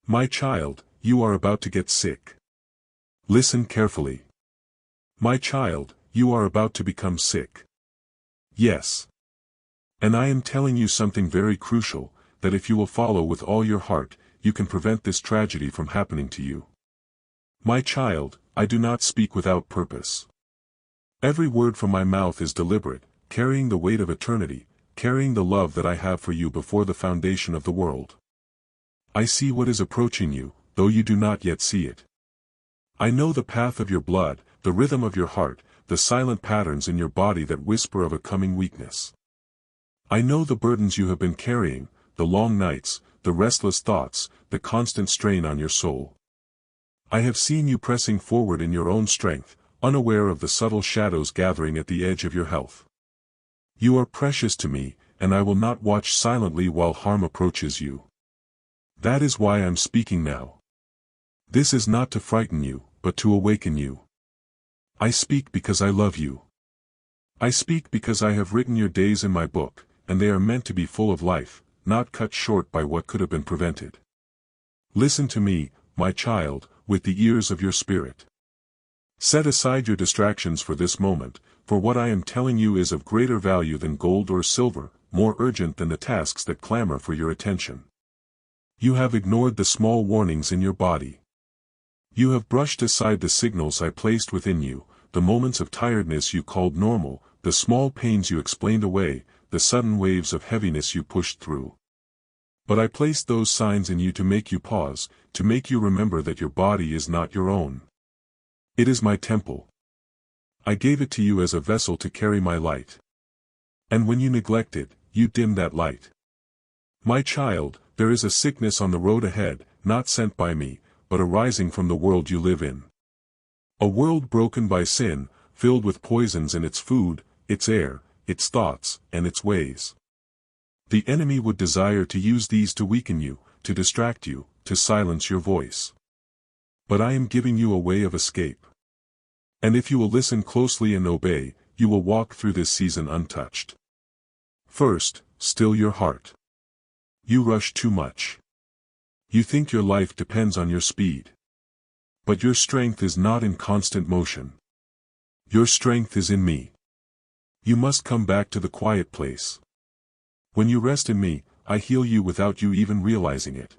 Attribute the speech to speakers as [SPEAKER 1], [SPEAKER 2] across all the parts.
[SPEAKER 1] My child, you are about to get sick. Listen carefully. My child, you are about to become sick. Yes. And I am telling you something very crucial, that if you will follow with all your heart, you can prevent this tragedy from happening to you. My child, I do not speak without purpose. Every word from my mouth is deliberate, carrying the weight of eternity, carrying the love that I have for you before the foundation of the world. I see what is approaching you, though you do not yet see it. I know the path of your blood, the rhythm of your heart, the silent patterns in your body that whisper of a coming weakness. I know the burdens you have been carrying, the long nights, the restless thoughts, the constant strain on your soul. I have seen you pressing forward in your own strength, unaware of the subtle shadows gathering at the edge of your health. You are precious to me, and I will not watch silently while harm approaches you. That is why I'm speaking now. This is not to frighten you, but to awaken you. I speak because I love you. I speak because I have written your days in my book, and they are meant to be full of life, not cut short by what could have been prevented. Listen to me, my child, with the ears of your spirit. Set aside your distractions for this moment, for what I am telling you is of greater value than gold or silver, more urgent than the tasks that clamor for your attention. You have ignored the small warnings in your body. You have brushed aside the signals I placed within you, the moments of tiredness you called normal, the small pains you explained away, the sudden waves of heaviness you pushed through. But I placed those signs in you to make you pause, to make you remember that your body is not your own. It is my temple. I gave it to you as a vessel to carry my light. And when you neglect it, you dim that light. My child, there is a sickness on the road ahead, not sent by me, but arising from the world you live in. A world broken by sin, filled with poisons in its food, its air, its thoughts, and its ways. The enemy would desire to use these to weaken you, to distract you, to silence your voice. But I am giving you a way of escape. And if you will listen closely and obey, you will walk through this season untouched. First, still your heart. You rush too much. You think your life depends on your speed. But your strength is not in constant motion. Your strength is in me. You must come back to the quiet place. When you rest in me, I heal you without you even realizing it.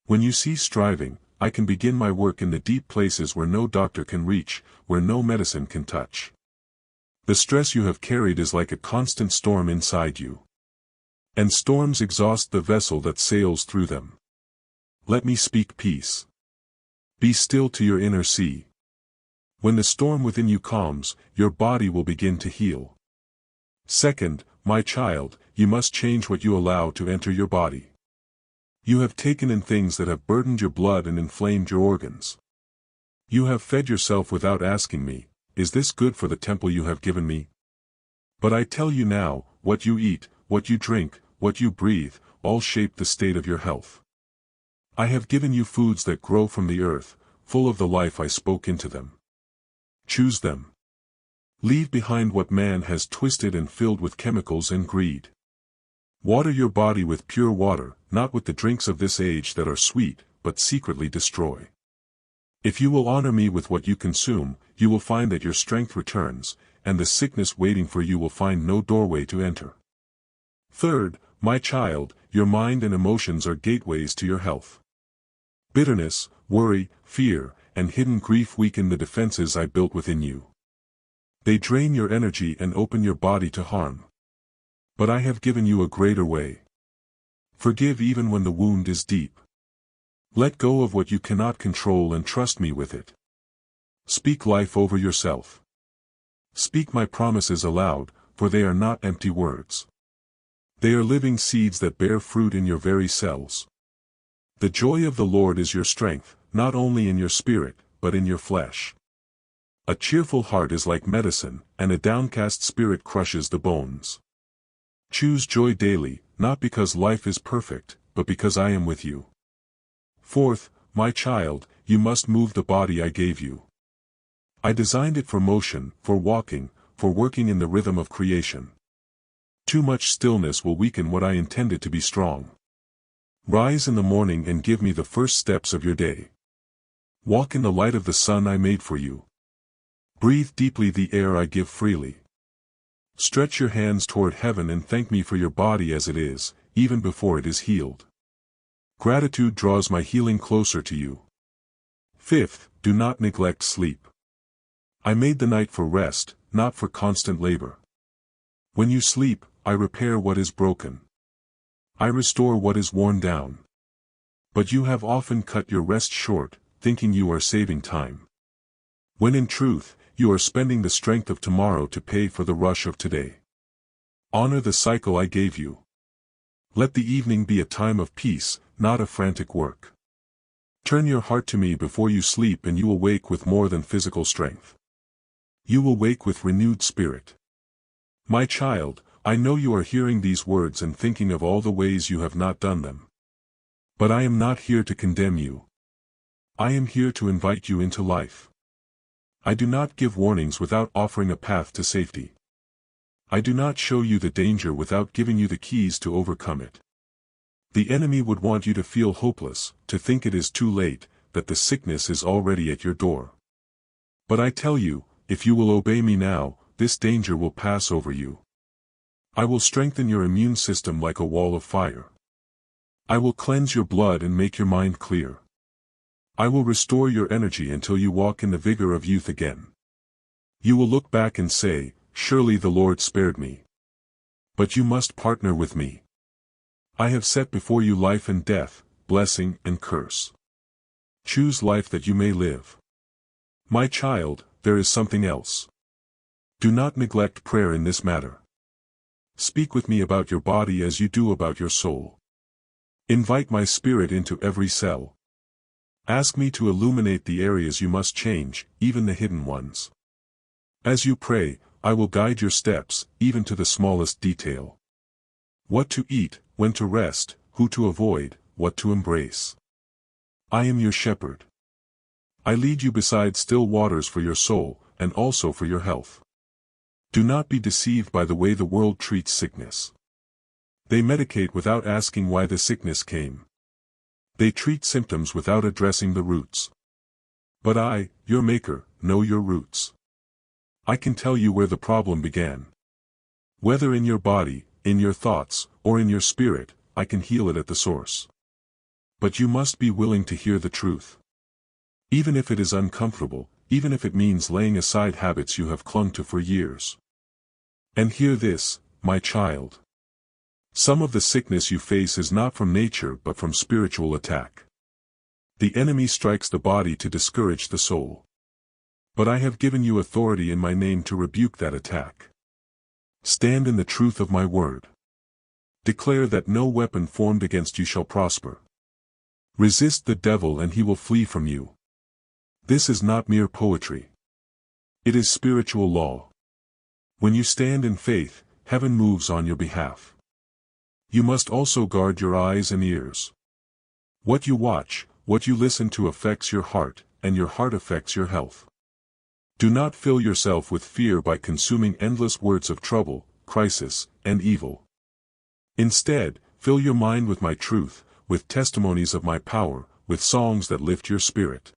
[SPEAKER 1] When you cease striving, I can begin my work in the deep places where no doctor can reach, where no medicine can touch. The stress you have carried is like a constant storm inside you. And storms exhaust the vessel that sails through them. Let me speak peace. Be still to your inner sea. When the storm within you calms, your body will begin to heal. Second, my child, you must change what you allow to enter your body. You have taken in things that have burdened your blood and inflamed your organs. You have fed yourself without asking me, is this good for the temple you have given me? But I tell you now, what you eat, what you drink, what you breathe, all shape the state of your health. I have given you foods that grow from the earth, full of the life I spoke into them. Choose them. Leave behind what man has twisted and filled with chemicals and greed. Water your body with pure water, not with the drinks of this age that are sweet, but secretly destroy. If you will honor me with what you consume, you will find that your strength returns, and the sickness waiting for you will find no doorway to enter. Third, my child, your mind and emotions are gateways to your health. Bitterness, worry, fear, and hidden grief weaken the defenses I built within you. They drain your energy and open your body to harm. But I have given you a greater way. Forgive even when the wound is deep. Let go of what you cannot control and trust me with it. Speak life over yourself. Speak my promises aloud, for they are not empty words. They are living seeds that bear fruit in your very cells. The joy of the Lord is your strength, not only in your spirit, but in your flesh. A cheerful heart is like medicine, and a downcast spirit crushes the bones. Choose joy daily, not because life is perfect, but because I am with you. Fourth, my child, you must move the body I gave you. I designed it for motion, for walking, for working in the rhythm of creation. Too much stillness will weaken what I intended to be strong. Rise in the morning and give me the first steps of your day. Walk in the light of the sun I made for you. Breathe deeply the air I give freely. Stretch your hands toward heaven and thank me for your body as it is, even before it is healed. Gratitude draws my healing closer to you. Fifth, do not neglect sleep. I made the night for rest, not for constant labor. When you sleep, I repair what is broken. I restore what is worn down. But you have often cut your rest short, thinking you are saving time. When in truth, you are spending the strength of tomorrow to pay for the rush of today. Honor the cycle I gave you. Let the evening be a time of peace, not a frantic work. Turn your heart to me before you sleep and you will wake with more than physical strength. You will wake with renewed spirit. My child, I know you are hearing these words and thinking of all the ways you have not done them. But I am not here to condemn you. I am here to invite you into life. I do not give warnings without offering a path to safety. I do not show you the danger without giving you the keys to overcome it. The enemy would want you to feel hopeless, to think it is too late, that the sickness is already at your door. But I tell you, if you will obey me now, this danger will pass over you. I will strengthen your immune system like a wall of fire. I will cleanse your blood and make your mind clear. I will restore your energy until you walk in the vigor of youth again. You will look back and say, surely the Lord spared me. But you must partner with me. I have set before you life and death, blessing and curse. Choose life that you may live. My child, there is something else. Do not neglect prayer in this matter. Speak with me about your body as you do about your soul. Invite my spirit into every cell. Ask me to illuminate the areas you must change, even the hidden ones. As you pray, I will guide your steps, even to the smallest detail. What to eat, when to rest, who to avoid, what to embrace. I am your shepherd. I lead you beside still waters for your soul, and also for your health. Do not be deceived by the way the world treats sickness. They medicate without asking why the sickness came. They treat symptoms without addressing the roots. But I, your Maker, know your roots. I can tell you where the problem began. Whether in your body, in your thoughts, or in your spirit, I can heal it at the source. But you must be willing to hear the truth. Even if it is uncomfortable, even if it means laying aside habits you have clung to for years. And hear this, my child. Some of the sickness you face is not from nature but from spiritual attack. The enemy strikes the body to discourage the soul. But I have given you authority in my name to rebuke that attack. Stand in the truth of my word. Declare that no weapon formed against you shall prosper. Resist the devil and he will flee from you. This is not mere poetry. It is spiritual law. When you stand in faith, heaven moves on your behalf. You must also guard your eyes and ears. What you watch, what you listen to affects your heart, and your heart affects your health. Do not fill yourself with fear by consuming endless words of trouble, crisis, and evil. Instead, fill your mind with my truth, with testimonies of my power, with songs that lift your spirit.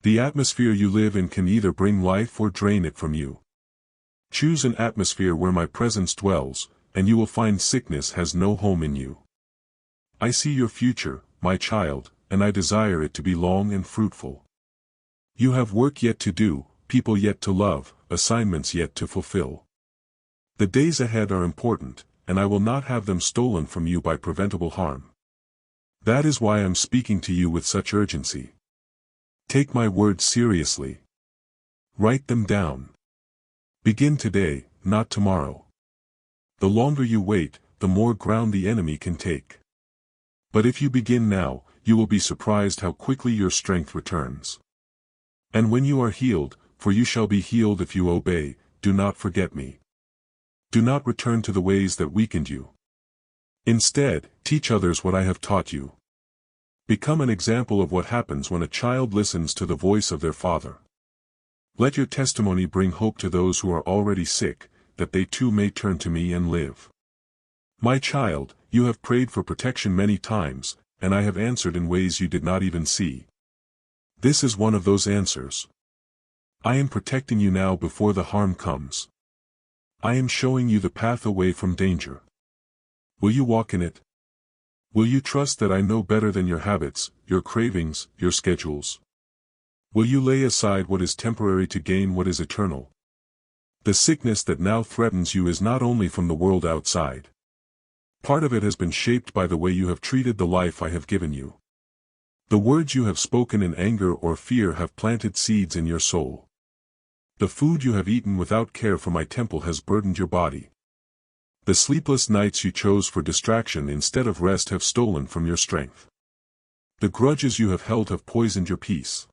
[SPEAKER 1] The atmosphere you live in can either bring life or drain it from you. Choose an atmosphere where my presence dwells, and you will find sickness has no home in you. I see your future, my child, and I desire it to be long and fruitful. You have work yet to do, people yet to love, assignments yet to fulfill. The days ahead are important, and I will not have them stolen from you by preventable harm. That is why I am speaking to you with such urgency. Take my words seriously. Write them down. Begin today, not tomorrow. The longer you wait, the more ground the enemy can take. But if you begin now, you will be surprised how quickly your strength returns. And when you are healed, for you shall be healed if you obey, do not forget me. Do not return to the ways that weakened you. Instead, teach others what I have taught you. Become an example of what happens when a child listens to the voice of their father. Let your testimony bring hope to those who are already sick, that they too may turn to me and live. My child, you have prayed for protection many times, and I have answered in ways you did not even see. This is one of those answers. I am protecting you now before the harm comes. I am showing you the path away from danger. Will you walk in it? Will you trust that I know better than your habits, your cravings, your schedules? Will you lay aside what is temporary to gain what is eternal? The sickness that now threatens you is not only from the world outside. Part of it has been shaped by the way you have treated the life I have given you. The words you have spoken in anger or fear have planted seeds in your soul. The food you have eaten without care for my temple has burdened your body. The sleepless nights you chose for distraction instead of rest have stolen from your strength. The grudges you have held have poisoned your peace.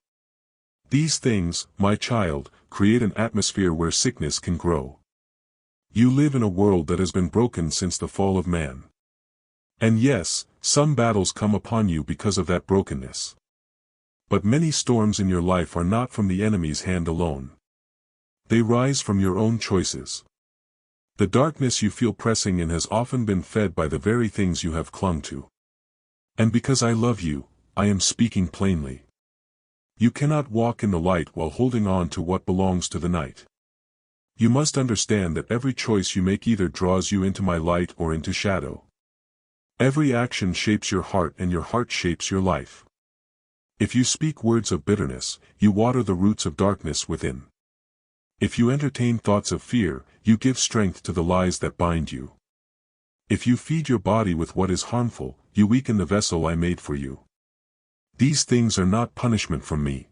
[SPEAKER 1] These things, my child, create an atmosphere where sickness can grow. You live in a world that has been broken since the fall of man. And yes, some battles come upon you because of that brokenness. But many storms in your life are not from the enemy's hand alone. They rise from your own choices. The darkness you feel pressing in has often been fed by the very things you have clung to. And because I love you, I am speaking plainly. You cannot walk in the light while holding on to what belongs to the night. You must understand that every choice you make either draws you into my light or into shadow. Every action shapes your heart and your heart shapes your life. If you speak words of bitterness, you water the roots of darkness within. If you entertain thoughts of fear, you give strength to the lies that bind you. If you feed your body with what is harmful, you weaken the vessel I made for you. These things are not punishment from me.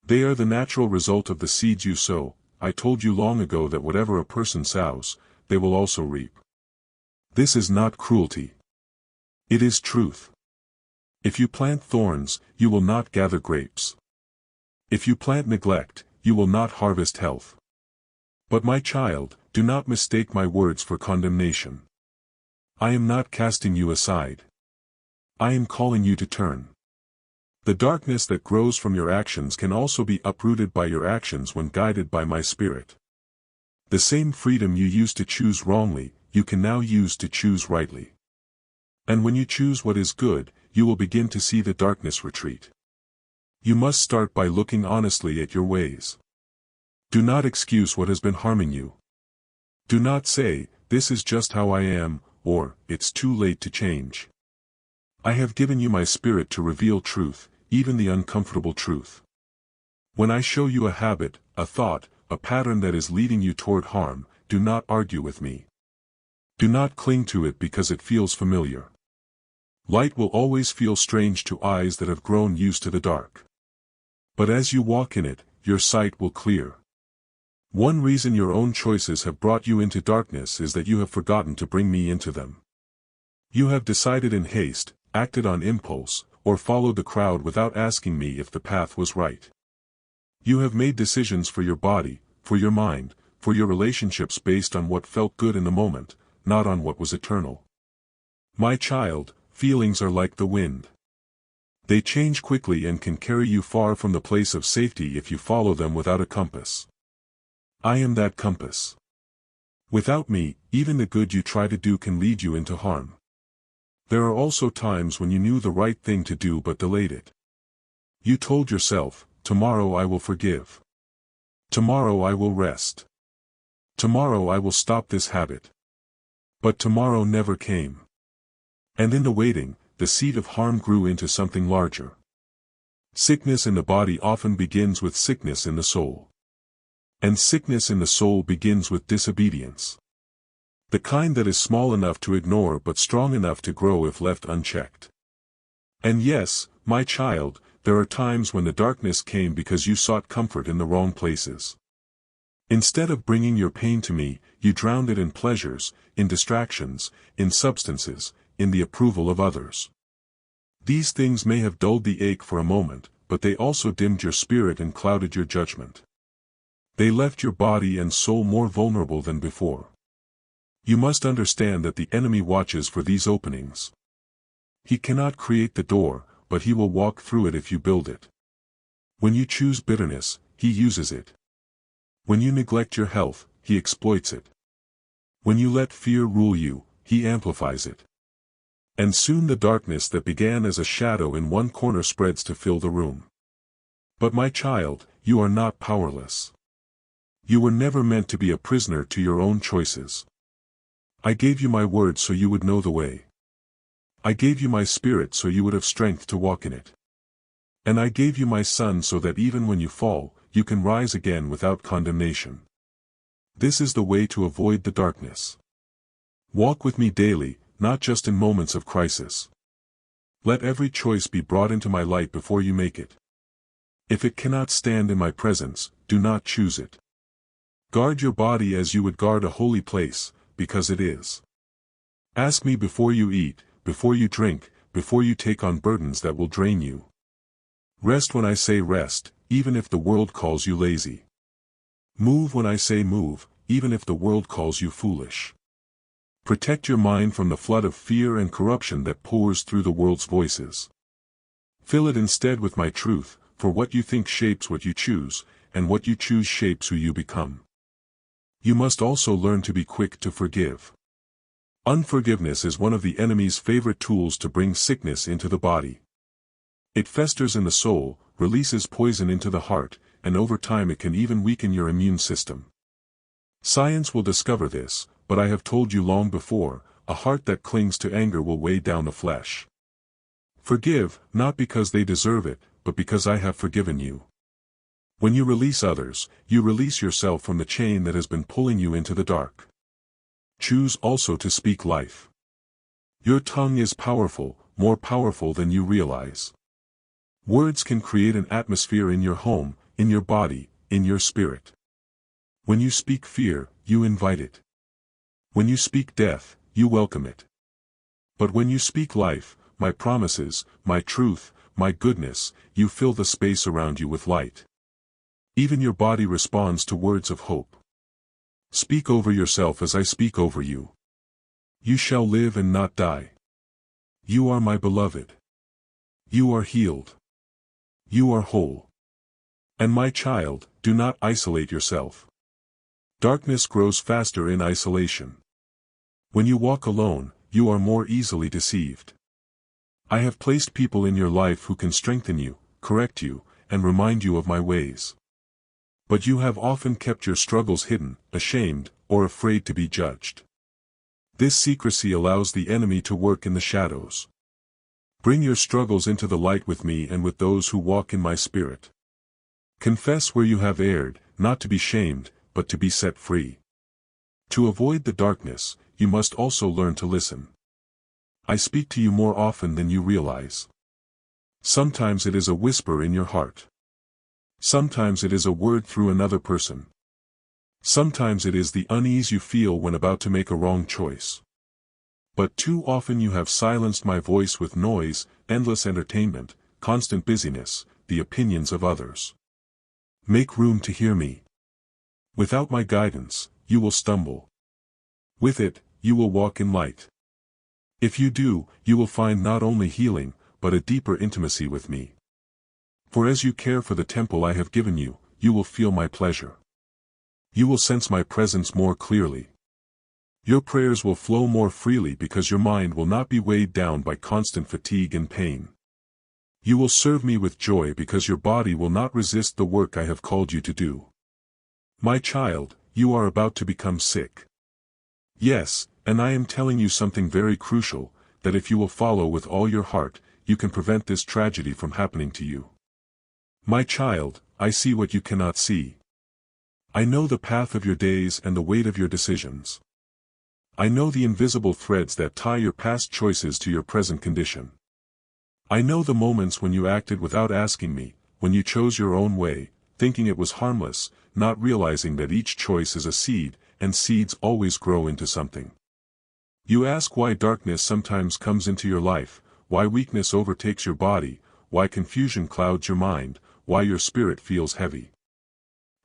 [SPEAKER 1] They are the natural result of the seeds you sow. I told you long ago that whatever a person sows, they will also reap. This is not cruelty. It is truth. If you plant thorns, you will not gather grapes. If you plant neglect, you will not harvest health. But my child, do not mistake my words for condemnation. I am not casting you aside. I am calling you to turn. The darkness that grows from your actions can also be uprooted by your actions when guided by my Spirit. The same freedom you used to choose wrongly, you can now use to choose rightly. And when you choose what is good, you will begin to see the darkness retreat. You must start by looking honestly at your ways. Do not excuse what has been harming you. Do not say, "This is just how I am," or, "It's too late to change." I have given you my Spirit to reveal truth, even the uncomfortable truth. When I show you a habit, a thought, a pattern that is leading you toward harm, do not argue with me. Do not cling to it because it feels familiar. Light will always feel strange to eyes that have grown used to the dark. But as you walk in it, your sight will clear. One reason your own choices have brought you into darkness is that you have forgotten to bring me into them. You have decided in haste, acted on impulse, or followed the crowd without asking me if the path was right. You have made decisions for your body, for your mind, for your relationships based on what felt good in the moment, not on what was eternal. My child, feelings are like the wind. They change quickly and can carry you far from the place of safety if you follow them without a compass. I am that compass. Without me, even the good you try to do can lead you into harm. There are also times when you knew the right thing to do but delayed it. You told yourself, "Tomorrow I will forgive. Tomorrow I will rest. Tomorrow I will stop this habit." But tomorrow never came. And in the waiting, the seed of harm grew into something larger. Sickness in the body often begins with sickness in the soul. And sickness in the soul begins with disobedience. The kind that is small enough to ignore but strong enough to grow if left unchecked. And yes, my child, there are times when the darkness came because you sought comfort in the wrong places. Instead of bringing your pain to me, you drowned it in pleasures, in distractions, in substances, in the approval of others. These things may have dulled the ache for a moment, but they also dimmed your spirit and clouded your judgment. They left your body and soul more vulnerable than before. You must understand that the enemy watches for these openings. He cannot create the door, but he will walk through it if you build it. When you choose bitterness, he uses it. When you neglect your health, he exploits it. When you let fear rule you, he amplifies it. And soon the darkness that began as a shadow in one corner spreads to fill the room. But my child, you are not powerless. You were never meant to be a prisoner to your own choices. I gave you my word so you would know the way. I gave you my spirit so you would have strength to walk in it. And I gave you my Son so that even when you fall, you can rise again without condemnation. This is the way to avoid the darkness. Walk with me daily, not just in moments of crisis. Let every choice be brought into my light before you make it. If it cannot stand in my presence, do not choose it. Guard your body as you would guard a holy place, because it is. Ask me before you eat, before you drink, before you take on burdens that will drain you. Rest when I say rest, even if the world calls you lazy. Move when I say move, even if the world calls you foolish. Protect your mind from the flood of fear and corruption that pours through the world's voices. Fill it instead with my truth, for what you think shapes what you choose, and what you choose shapes who you become. You must also learn to be quick to forgive. Unforgiveness is one of the enemy's favorite tools to bring sickness into the body. It festers in the soul, releases poison into the heart, and over time it can even weaken your immune system. Science will discover this, but I have told you long before, a heart that clings to anger will weigh down the flesh. Forgive, not because they deserve it, but because I have forgiven you. When you release others, you release yourself from the chain that has been pulling you into the dark. Choose also to speak life. Your tongue is powerful, more powerful than you realize. Words can create an atmosphere in your home, in your body, in your spirit. When you speak fear, you invite it. When you speak death, you welcome it. But when you speak life, my promises, my truth, my goodness, you fill the space around you with light. Even your body responds to words of hope. Speak over yourself as I speak over you. You shall live and not die. You are my beloved. You are healed. You are whole. And my child, do not isolate yourself. Darkness grows faster in isolation. When you walk alone, you are more easily deceived. I have placed people in your life who can strengthen you, correct you, and remind you of my ways. But you have often kept your struggles hidden, ashamed, or afraid to be judged. This secrecy allows the enemy to work in the shadows. Bring your struggles into the light with me and with those who walk in my spirit. Confess where you have erred, not to be shamed, but to be set free. To avoid the darkness, you must also learn to listen. I speak to you more often than you realize. Sometimes it is a whisper in your heart. Sometimes it is a word through another person. Sometimes it is the unease you feel when about to make a wrong choice. But too often you have silenced my voice with noise, endless entertainment, constant busyness, the opinions of others. Make room to hear me. Without my guidance, you will stumble. With it, you will walk in light. If you do, you will find not only healing, but a deeper intimacy with me. For as you care for the temple I have given you, you will feel my pleasure. You will sense my presence more clearly. Your prayers will flow more freely because your mind will not be weighed down by constant fatigue and pain. You will serve me with joy because your body will not resist the work I have called you to do. My child, you are about to become sick. Yes, and I am telling you something very crucial, that if you will follow with all your heart, you can prevent this tragedy from happening to you. My child, I see what you cannot see. I know the path of your days and the weight of your decisions. I know the invisible threads that tie your past choices to your present condition. I know the moments when you acted without asking me, when you chose your own way, thinking it was harmless, not realizing that each choice is a seed, and seeds always grow into something. You ask why darkness sometimes comes into your life, why weakness overtakes your body, why confusion clouds your mind, why your spirit feels heavy.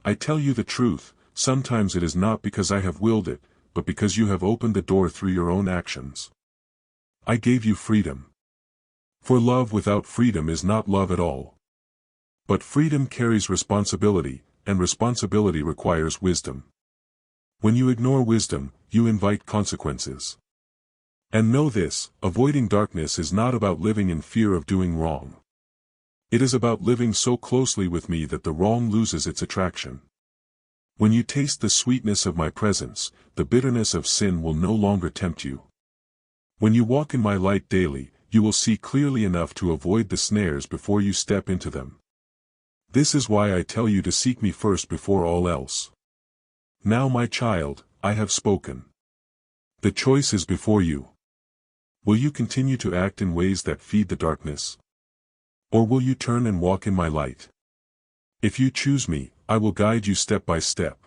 [SPEAKER 1] I tell you the truth, sometimes it is not because I have willed it, but because you have opened the door through your own actions. I gave you freedom. For love without freedom is not love at all. But freedom carries responsibility, and responsibility requires wisdom. When you ignore wisdom, you invite consequences. And know this, avoiding darkness is not about living in fear of doing wrong. It is about living so closely with me that the wrong loses its attraction. When you taste the sweetness of my presence, the bitterness of sin will no longer tempt you. When you walk in my light daily, you will see clearly enough to avoid the snares before you step into them. This is why I tell you to seek me first before all else. Now my child, I have spoken. The choice is before you. Will you continue to act in ways that feed the darkness? Or will you turn and walk in my light? If you choose me, I will guide you step by step.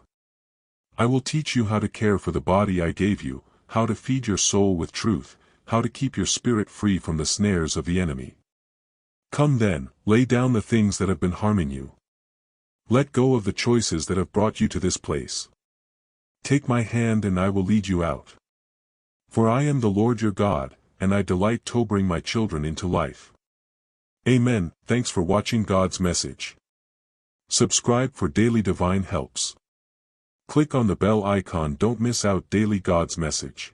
[SPEAKER 1] I will teach you how to care for the body I gave you, how to feed your soul with truth, how to keep your spirit free from the snares of the enemy. Come then, lay down the things that have been harming you. Let go of the choices that have brought you to this place. Take my hand and I will lead you out. For I am the Lord your God, and I delight to bring my children into life. Amen. Thanks for watching God's message. Subscribe for daily divine helps. Click on the bell icon. Don't miss out daily God's message.